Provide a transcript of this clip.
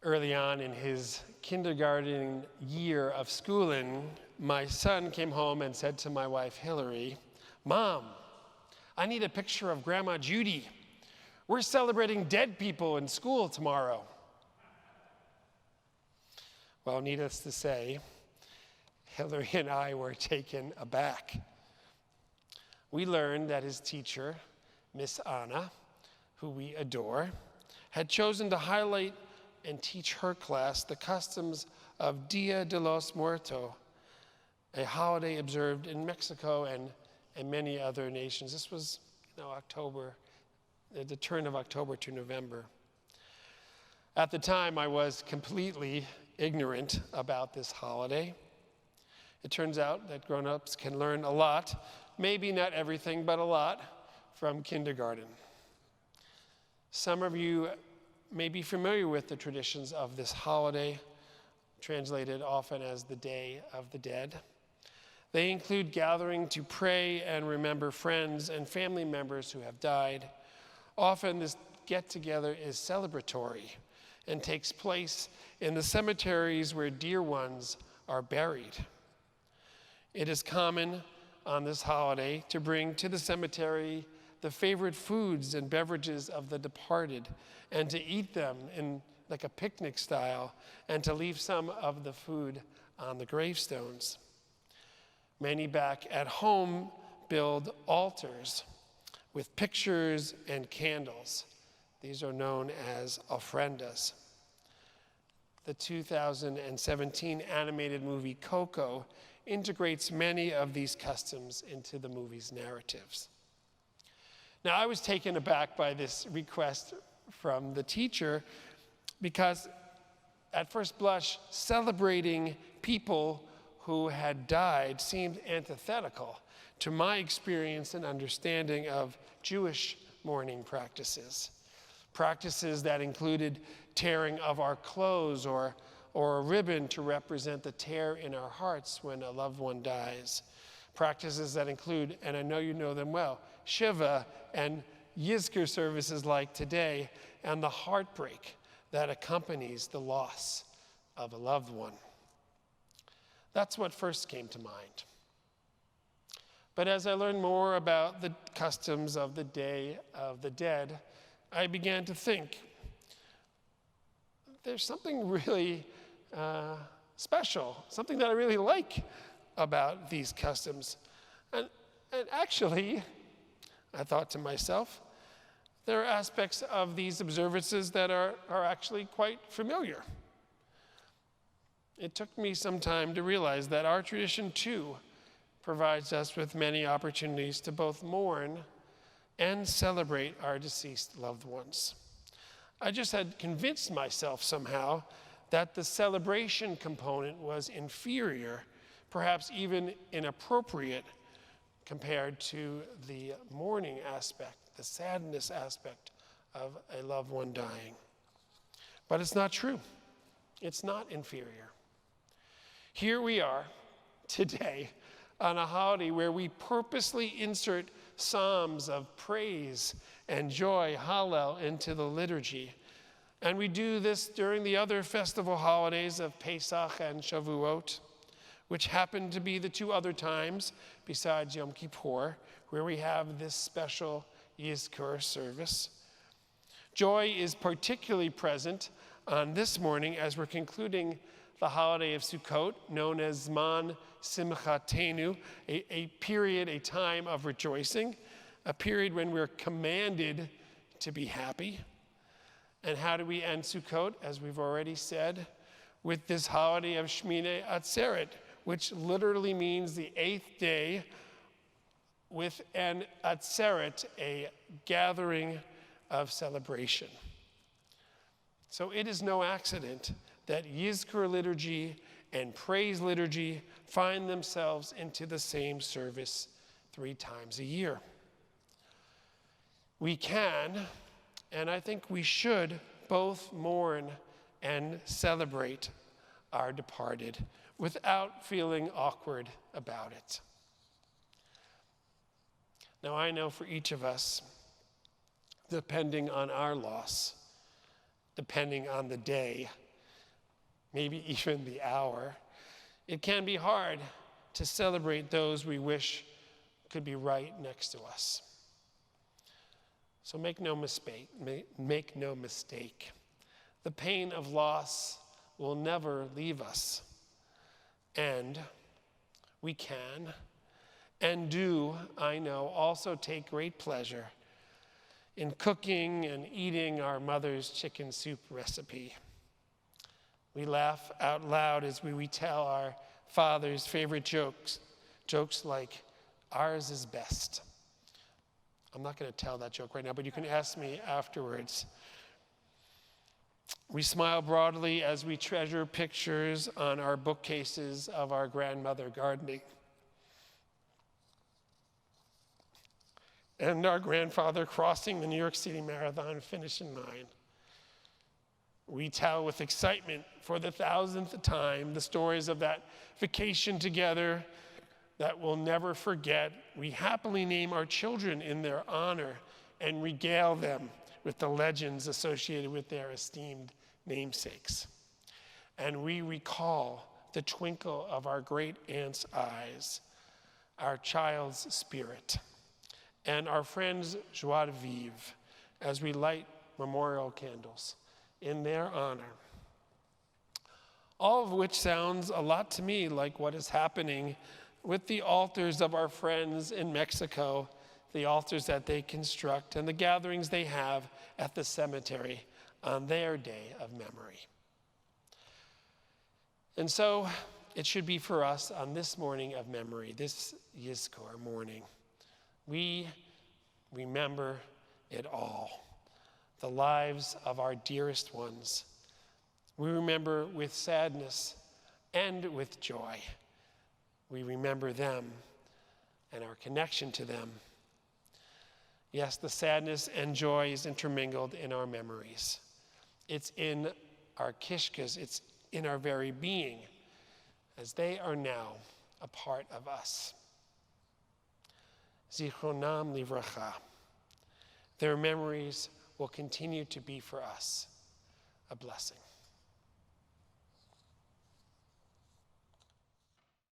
Early on in his kindergarten year of schooling, my son came home and said to my wife, Hillary, "Mom, I need a picture of Grandma Judy. We're celebrating dead people in school tomorrow." Well, needless to say, Hillary and I were taken aback. We learned that his teacher, Miss Anna, who we adore, had chosen to highlight and teach her class the customs of Dia de los Muertos, a holiday observed in Mexico and many other nations. This was, October, the turn of October to November. At the time, I was completely ignorant about this holiday. It turns out that grown-ups can learn a lot, maybe not everything, but a lot from kindergarten. Some of you may be familiar with the traditions of this holiday, translated often as the Day of the Dead. They include gathering to pray and remember friends and family members who have died. Often this get-together is celebratory and takes place in the cemeteries where dear ones are buried. It is common on this holiday to bring to the cemetery the favorite foods and beverages of the departed and to eat them in like a picnic style and to leave some of the food on the gravestones. Many back at home build altars with pictures and candles. These are known as ofrendas. The 2017 animated movie Coco integrates many of these customs into the movie's narratives. Now, I was taken aback by this request from the teacher because at first blush, celebrating people who had died seemed antithetical to my experience and understanding of Jewish mourning practices. Practices that included tearing of our clothes or a ribbon to represent the tear in our hearts when a loved one dies. Practices that include, and I know you know them well, Shiva and Yizkor services like today, and the heartbreak that accompanies the loss of a loved one. That's what first came to mind. But as I learned more about the customs of the Day of the Dead, I began to think, there's something really special, something that I really like about these customs. And actually, I thought to myself, there are aspects of these observances that are actually quite familiar. It took me some time to realize that our tradition, too, provides us with many opportunities to both mourn and celebrate our deceased loved ones. I just had convinced myself somehow that the celebration component was inferior, perhaps even inappropriate, compared to the mourning aspect, the sadness aspect of a loved one dying. But it's not true. It's not inferior. Here we are today on a holiday where we purposely insert psalms of praise and joy, Hallel, into the liturgy. And we do this during the other festival holidays of Pesach and Shavuot, which happen to be the two other times, besides Yom Kippur, where we have this special Yizkor service. Joy is particularly present on this morning as we're concluding the holiday of Sukkot, known as Zman Simchatenu, a period, a time of rejoicing, a period when we're commanded to be happy. And how do we end Sukkot, as we've already said, with this holiday of Shmini Atzeret, which literally means the 8th day, with an Atzeret, a gathering of celebration. So it is no accident that Yizkor liturgy and praise liturgy find themselves into the same service 3 times a year. We can, and I think we should, both mourn and celebrate our departed without feeling awkward about it. Now, I know for each of us, depending on our loss, depending on the day, maybe even the hour, it can be hard to celebrate those we wish could be right next to us. So make no mistake. The pain of loss will never leave us. And we can and do, I know, also take great pleasure in cooking and eating our mother's chicken soup recipe. We laugh out loud as we retell our father's favorite jokes like, "Ours is best." I'm not going to tell that joke right now, but you can ask me afterwards. We smile broadly as we treasure pictures on our bookcases of our grandmother gardening and our grandfather crossing the New York City Marathon finishing line. We tell with excitement for the 1,000th time the stories of that vacation together that we'll never forget. We happily name our children in their honor and regale them with the legends associated with their esteemed namesakes. And we recall the twinkle of our great aunt's eyes, our child's spirit, and our friend's joie de vivre as we light memorial candles in their honor. All of which sounds a lot to me like what is happening with the altars of our friends in Mexico, the altars that they construct, and the gatherings they have at the cemetery on their day of memory. And so it should be for us on this morning of memory, this Yizkor morning. We remember it all, the lives of our dearest ones. We remember with sadness and with joy. We remember them and our connection to them. Yes, the sadness and joy is intermingled in our memories. It's in our kishkas, it's in our very being, as they are now a part of us. Zichronam livracha. Their memories will continue to be for us a blessing.